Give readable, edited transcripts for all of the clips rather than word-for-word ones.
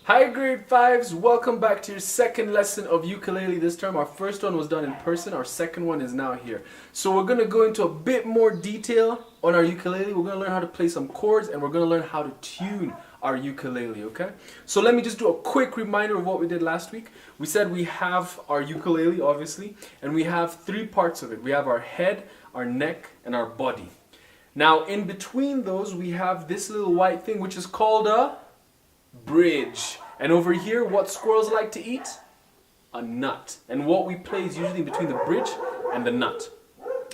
Hi grade 5s, welcome back to your second lesson of ukulele this term. Our first one was done in person, our second one is now here. So we're going to go into a bit more detail on our ukulele. We're going to learn how to play some chords and we're going to learn how to tune our ukulele, okay? So let me just do a quick reminder of what we did last week. We said we have our ukulele, obviously, and we have three parts of it. We have our head, our neck, and our body. Now in between those we have this little white thing which is called a bridge. And over here, what squirrels like to eat? A nut. And what we play is usually in between the bridge and the nut.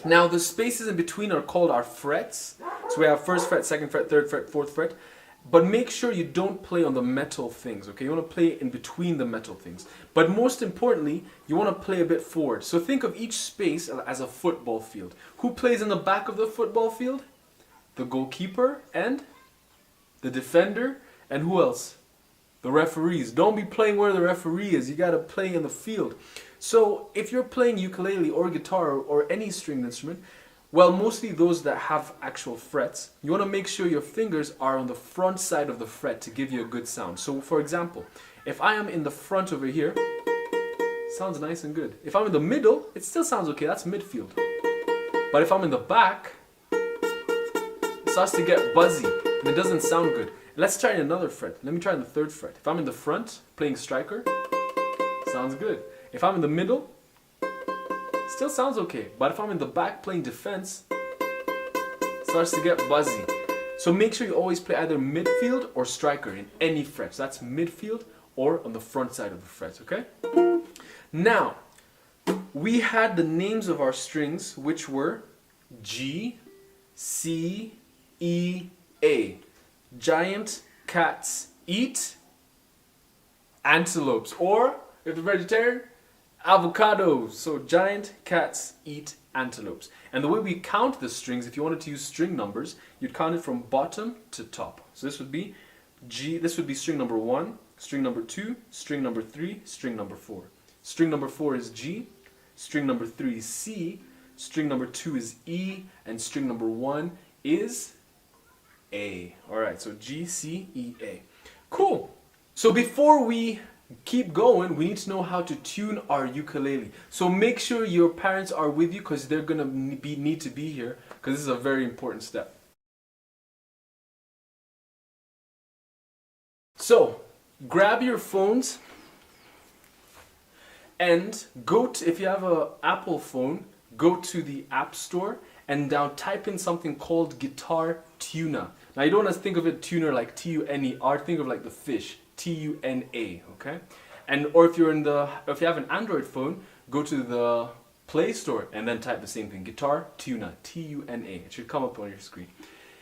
Now the spaces in between are called our frets. So we have first fret, second fret, third fret, fourth fret. But make sure you don't play on the metal things, okay? You want to play in between the metal things. But most importantly, you want to play a bit forward. So think of each space as a football field. Who plays in the back of the football field? The goalkeeper and the defender. And who else? The referees. Don't be playing where the referee is. You got to play in the field. So if you're playing ukulele or guitar or any stringed instrument, well, mostly those that have actual frets, you want to make sure your fingers are on the front side of the fret to give you a good sound. So for example, if I am in the front over here, it sounds nice and good. If I'm in the middle, it still sounds okay. That's midfield. But if I'm in the back, it starts to get buzzy and it doesn't sound good. Let's try another fret. Let me try the third fret. If I'm in the front, playing striker, sounds good. If I'm in the middle, still sounds okay. But if I'm in the back playing defense, it starts to get buzzy. So make sure you always play either midfield or striker in any fret. So that's midfield or on the front side of the fret, okay? Now, we had the names of our strings, which were G, C, E, A. Giant cats eat antelopes, or if they're vegetarian, avocados. So giant cats eat antelopes. And the way we count the strings, if you wanted to use string numbers, you'd count it from bottom to top. So this would be G, this would be string number 1, string number 2, string number 3, string number 4. String number 4 is G, string number 3 is C, string number 2 is E, and string number 1 is A. Alright, so G, C, E, A. Cool. So before we keep going, we need to know how to tune our ukulele. So make sure your parents are with you because they're going to need to be here because this is a very important step. So grab your phones and go to, if you have an Apple phone, go to the App Store and now type in something called Guitar Tuner. Now you don't want to think of it tuner like T-U-N-E-R, think of like the fish, T-U-N-A, okay? And or if you have an Android phone, go to the Play Store and then type the same thing, Guitar Tuner, T-U-N-A. It should come up on your screen.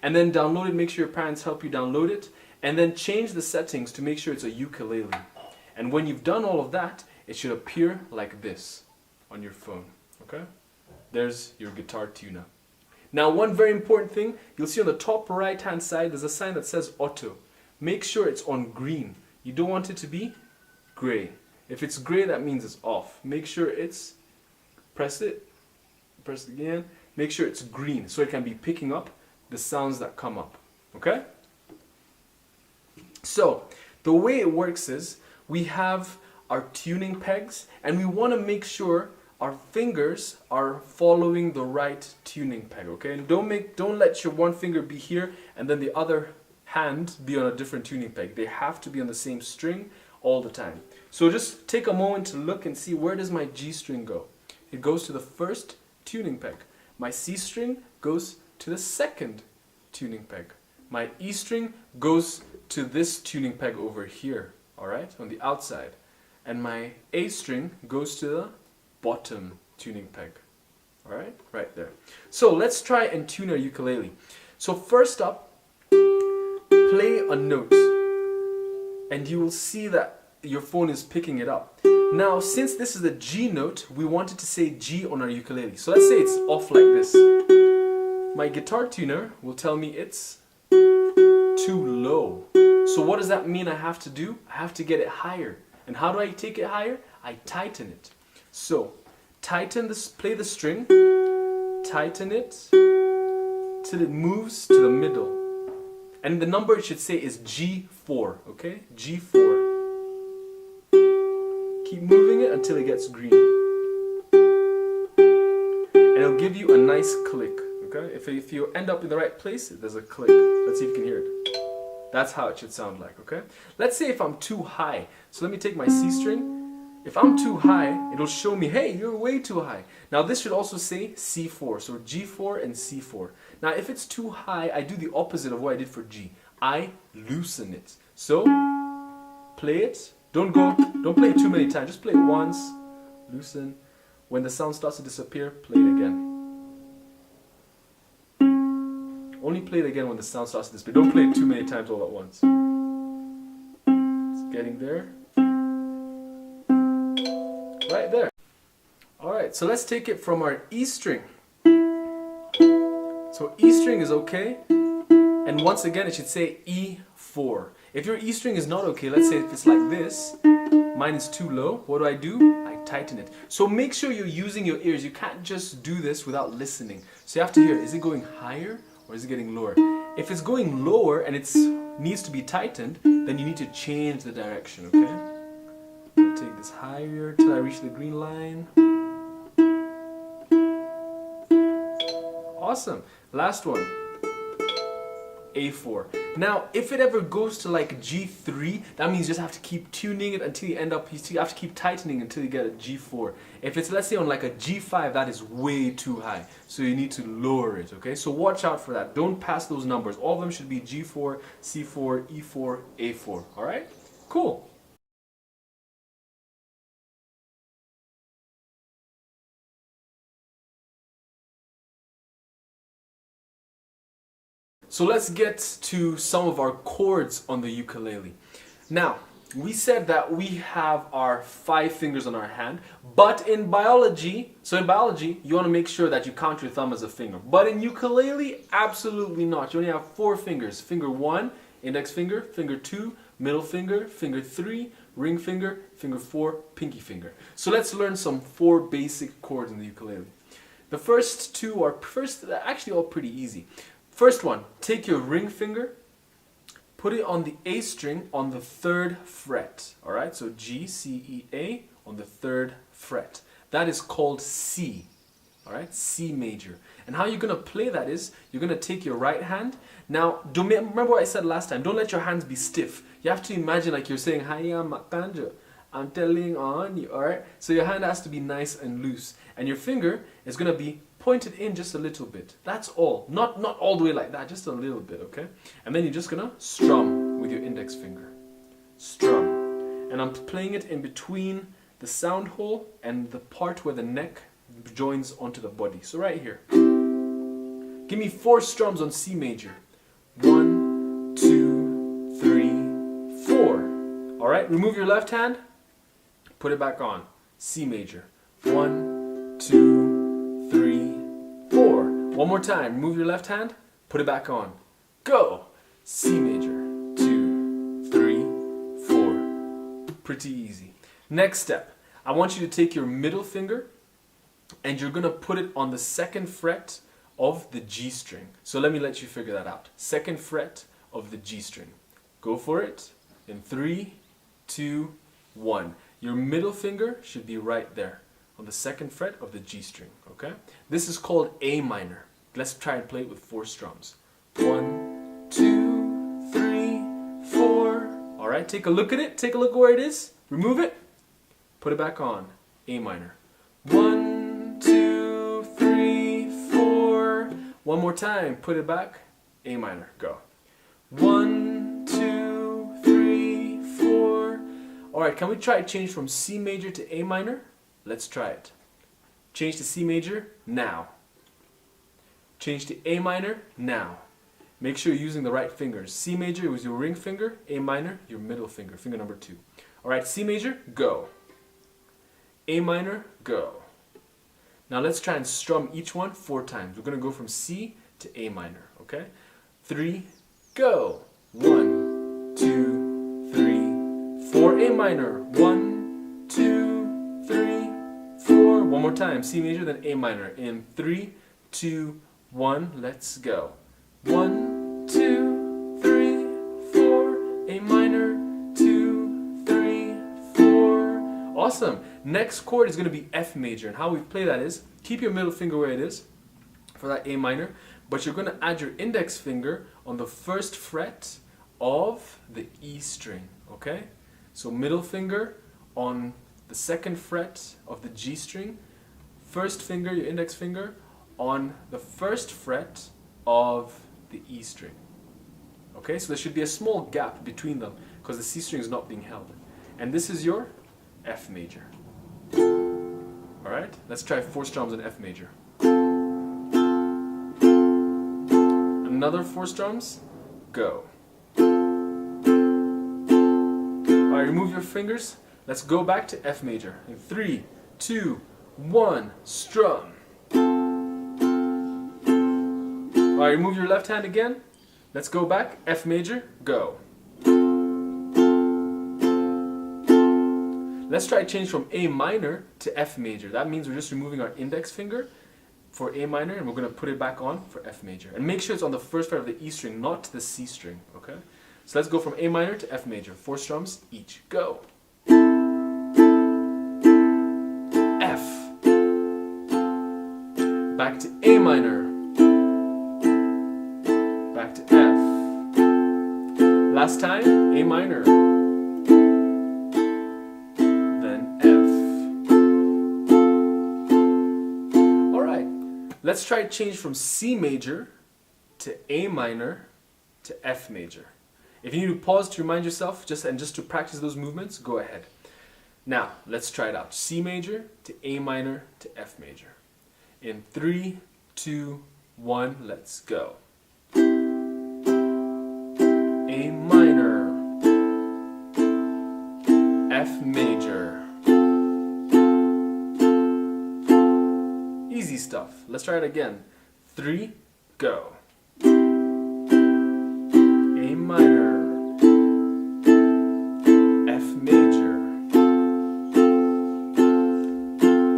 And then download it, make sure your parents help you download it, and then change the settings to make sure it's a ukulele. And when you've done all of that, it should appear like this on your phone, okay? There's your Guitar Tuner. Now one very important thing, you'll see on the top right hand side there's a sign that says auto. Make sure it's on green. You don't want it to be gray. If it's gray, that means it's off. Make sure it's, press it again, make sure it's green so it can be picking up the sounds that come up, okay? So the way it works is we have our tuning pegs and we want to make sure our fingers are following the right tuning peg, okay? And don't let your one finger be here and then the other hand be on a different tuning peg. They have to be on the same string all the time. So just take a moment to look and see, where does my G string go? It goes to the first tuning peg. My C string goes to the second tuning peg. My E string goes to this tuning peg over here, all right, on the outside. And my A string goes to the bottom tuning peg. Alright, right there. So let's try and tune our ukulele. So first up, play a note. And you will see that your phone is picking it up. Now, since this is a G note, we wanted to say G on our ukulele. So let's say it's off like this. My guitar tuner will tell me it's too low. So what does that mean I have to do? I have to get it higher. And how do I take it higher? I tighten it. So, tighten this, play the string, tighten it till it moves to the middle. And the number it should say is G4, okay? G4. Keep moving it until it gets green. And it'll give you a nice click. Okay? If you end up in the right place, there's a click. Let's see if you can hear it. That's how it should sound like, okay? Let's say if I'm too high. So let me take my C string. If I'm too high, it'll show me, hey, you're way too high. Now this should also say C4, so G4 and C4. Now if it's too high, I do the opposite of what I did for G. I loosen it. So, play it. Don't play it too many times. Just play it once, loosen. When the sound starts to disappear, play it again. Only play it again when the sound starts to disappear. Don't play it too many times all at once. It's getting there. Right there. Alright, so let's take it from our E string. So E string is okay. And once again, it should say E4. If your E string is not okay, let's say if it's like this, mine is too low, what do? I tighten it. So make sure you're using your ears. You can't just do this without listening. So you have to hear, is it going higher or is it getting lower? If it's going lower and it needs to be tightened, then you need to change the direction, okay? I'll take this higher till I reach the green line. Awesome. Last one. A4. Now, if it ever goes to like G3, that means you just have to keep tuning it until you end up, you have to keep tightening until you get a G4. If it's, let's say, on like a G5, that is way too high. So you need to lower it, okay? So watch out for that. Don't pass those numbers. All of them should be G4, C4, E4, A4, all right? Cool. So let's get to some of our chords on the ukulele. Now, we said that we have our 5 fingers on our hand, but in biology, you want to make sure that you count your thumb as a finger. But in ukulele, absolutely not. You only have 4 fingers. Finger 1, index finger, finger 2, middle finger, finger 3, ring finger, finger 4, pinky finger. So let's learn some 4 basic chords in the ukulele. The first 2 are actually all pretty easy. First one, take your ring finger, put it on the A string on the 3rd fret. Alright, so G, C, E, A on the 3rd fret. That is called C. Alright, C major. And how you're going to play that is, you're going to take your right hand. Now, remember what I said last time, don't let your hands be stiff. You have to imagine like you're saying, Hiya Makanja, I'm telling on you, alright? So your hand has to be nice and loose. And your finger is going to be pointed in just a little bit. That's all. Not all the way like that, just a little bit, okay? And then you're just gonna strum with your index finger. Strum. And I'm playing it in between the sound hole and the part where the neck joins onto the body. So right here. Give me 4 strums on C major. 1, 2, 3, 4. Alright, remove your left hand. Put it back on. C major. 1, 2, 3, 4. One more time. Move your left hand. Put it back on. Go. C major. 2, 3, 4. Pretty easy. Next step. I want you to take your middle finger and you're going to put it on the 2nd fret of the G string. So let me let you figure that out. 2nd fret of the G string. Go for it. In 3, 2, 1. Your middle finger should be right there on the 2nd fret of the G string, okay? This is called A minor. Let's try and play it with 4 strums. 1, 2, 3, 4. All right, take a look at it. Take a look where it is. Remove it. Put it back on. A minor. 1, 2, 3, 4. One more time. Put it back. A minor. Go. 1, 2, 3, 4. All right, can we try to change from C major to A minor? Let's try it. Change to C major now. Change to A minor now. Make sure you're using the right fingers. C major was your ring finger, A minor, your middle finger, finger number 2. Alright, C major, go. A minor, go. Now let's try and strum each one 4 times. We're going to go from C to A minor, okay? 3, go. 1, 2, 3, 4, A minor. 1, 2, 3, 4. One more time. C major, then A minor. In 3, 2, 1. Let's go. 1, 2, 3, 4. A minor. 2, 3, 4. Awesome. Next chord is going to be F major. And how we play that is, keep your middle finger where it is for that A minor, but you're going to add your index finger on the first fret of the E string, okay? So middle finger on the second fret of the G string, first finger, your index finger, on the first fret of the E string. Okay, so there should be a small gap between them because the C string is not being held. And this is your F major. Alright, let's try 4 strums in F major. Another 4 strums, go. Alright, remove your fingers. Let's go back to F major. In 3, 2, 1, strum. Alright, remove your left hand again. Let's go back, F major, go. Let's try change from A minor to F major. That means we're just removing our index finger for A minor and we're going to put it back on for F major. And make sure it's on the first fret of the E string, not the C string, okay? So let's go from A minor to F major. 4 strums each, go. F. Back to A minor. Back to F. Last time, A minor. Then F. Alright, let's try change from C major to A minor to F major. If you need to pause to remind yourself just to practice those movements, go ahead. Now, let's try it out. C major to A minor to F major. In 3, 2, 1, let's go. A minor, F major. Easy stuff. Let's try it again. 3, go. A minor, F major.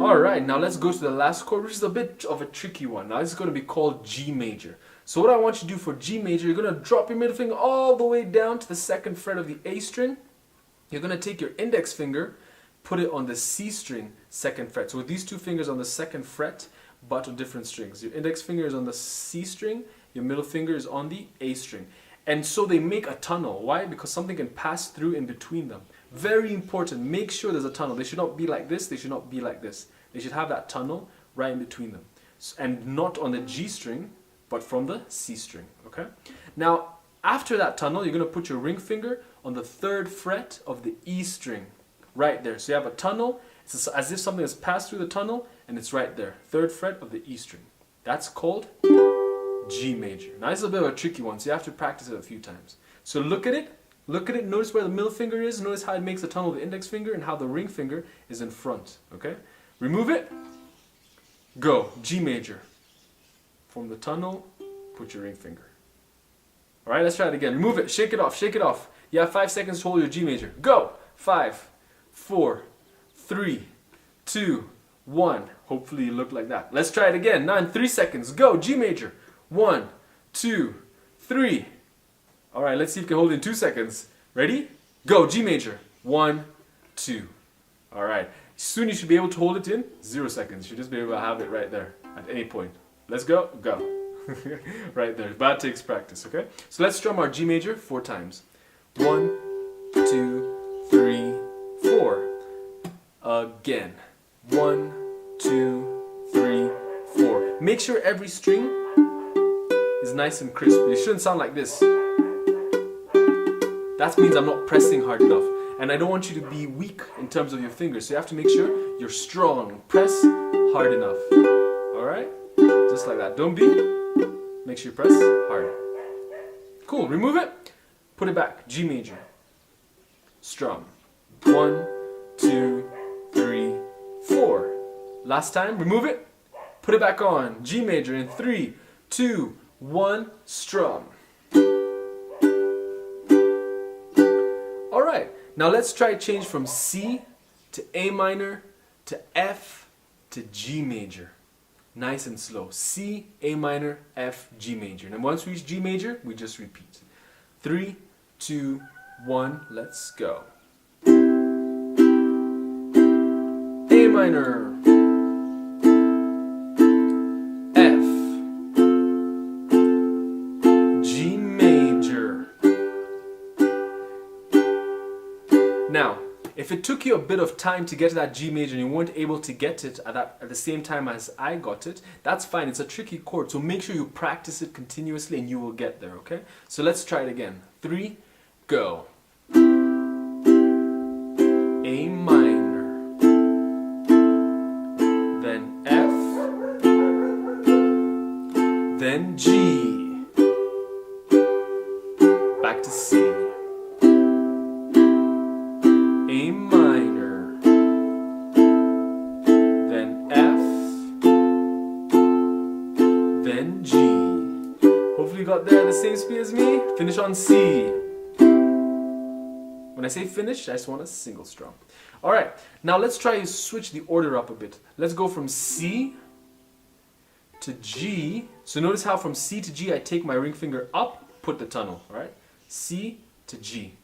Alright, now let's go to the last chord, which is a bit of a tricky one. Now this is going to be called G major. So what I want you to do for G major, you're going to drop your middle finger all the way down to the second fret of the A string. You're going to take your index finger, put it on the C string, second fret. So with these 2 fingers on the second fret, but on different strings. Your index finger is on the C string, your middle finger is on the A string. And so they make a tunnel. Why? Because something can pass through in between them. Very important. Make sure there's a tunnel. They should not be like this. They should not be like this. They should have that tunnel right in between them. And not on the G string, but from the C string, okay? Now, after that tunnel, you're going to put your ring finger on the 3rd fret of the E string, right there. So you have a tunnel, it's as if something has passed through the tunnel, and it's right there, 3rd fret of the E string. That's called G major. Now, this is a bit of a tricky one, so you have to practice it a few times. So look at it, notice where the middle finger is, notice how it makes a tunnel with the index finger, and how the ring finger is in front, okay? Remove it, go, G major. Form the tunnel, put your ring finger. Alright, let's try it again. Remove it, shake it off, shake it off. You have 5 seconds to hold your G major. Go! 5, 4, 3, 2, 1. Hopefully you look like that. Let's try it again. Now in 3 seconds. Go! G major. 1, 2, 3. Alright, let's see if you can hold it in 2 seconds. Ready? Go! G major. 1, 2. Alright. Soon you should be able to hold it in 0 seconds. You should just be able to have it right there at any point. Let's go. Go. Right there. But it takes practice, okay? So let's strum our G major 4 times. 1, 2, 3, 4. Again. 1, 2, 3, 4. Make sure every string is nice and crisp. It shouldn't sound like this. That means I'm not pressing hard enough. And I don't want you to be weak in terms of your fingers. So you have to make sure you're strong. Press hard enough. Alright? Just like that. Don't beat. Make sure you press hard. Cool. Remove it. Put it back. G major. Strum. 1, 2, 3, 4. Last time. Remove it. Put it back on. G major in 3, 2, 1. Strum. Alright. Now let's try change from C to A minor to F to G major. Nice and slow. C, A minor, F, G major. And once we reach G major, we just repeat. 3, 2, 1, let's go. minor, F, G major. Now, if it took you a bit of time to get to that G major and you weren't able to get it at the same time as I got it, that's fine. It's a tricky chord, so make sure you practice it continuously and you will get there, okay? So let's try it again. 3, go. A minor, then F, then G, back to C, A minor, then F, then G. Hopefully you got there at the same speed as me. Finish on C. When I say finish, I just want a single strum. Alright, now let's try to switch the order up a bit. Let's go from C to G. So notice how from C to G I take my ring finger up, put the tunnel. Alright, C to G.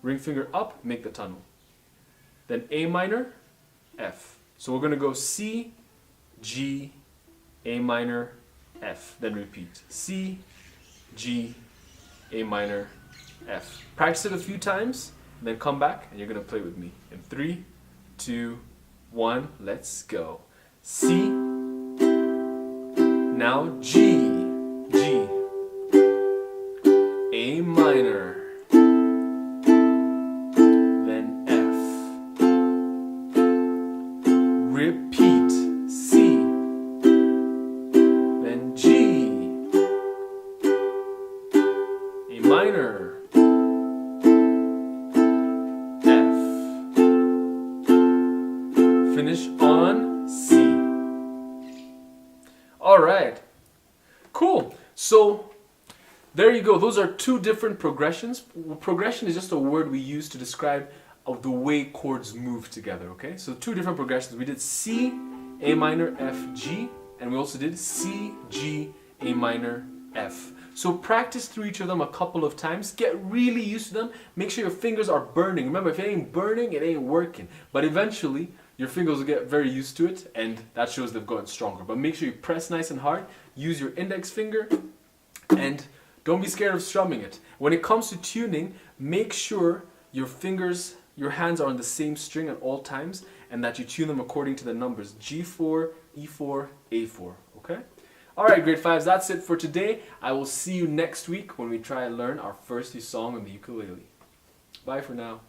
Ring finger up, make the tunnel. Then A minor, F. So we're going to go C, G, A minor, F. Then repeat. C, G, A minor, F. Practice it a few times, and then come back and you're going to play with me. In 3, 2, 1, let's go. C, now G, G, A minor, then F. Repeat. C, then G, A minor, finish on C. Alright, cool. So there you go. Those are 2 different progressions. Progression is just a word we use to describe of the way chords move together, okay? So 2 different progressions. We did C, A minor, F, G, and we also did C, G, A minor, F. So practice through each of them a couple of times. Get really used to them. Make sure your fingers are burning. Remember, if it ain't burning, it ain't working. But eventually, your fingers will get very used to it, and that shows they've gotten stronger. But make sure you press nice and hard. Use your index finger, and don't be scared of strumming it. When it comes to tuning, make sure your fingers, your hands are on the same string at all times, and that you tune them according to the numbers G4, E4, A4, okay? Alright, grade 5s, that's it for today. I will see you next week when we try and learn our first song on the ukulele. Bye for now.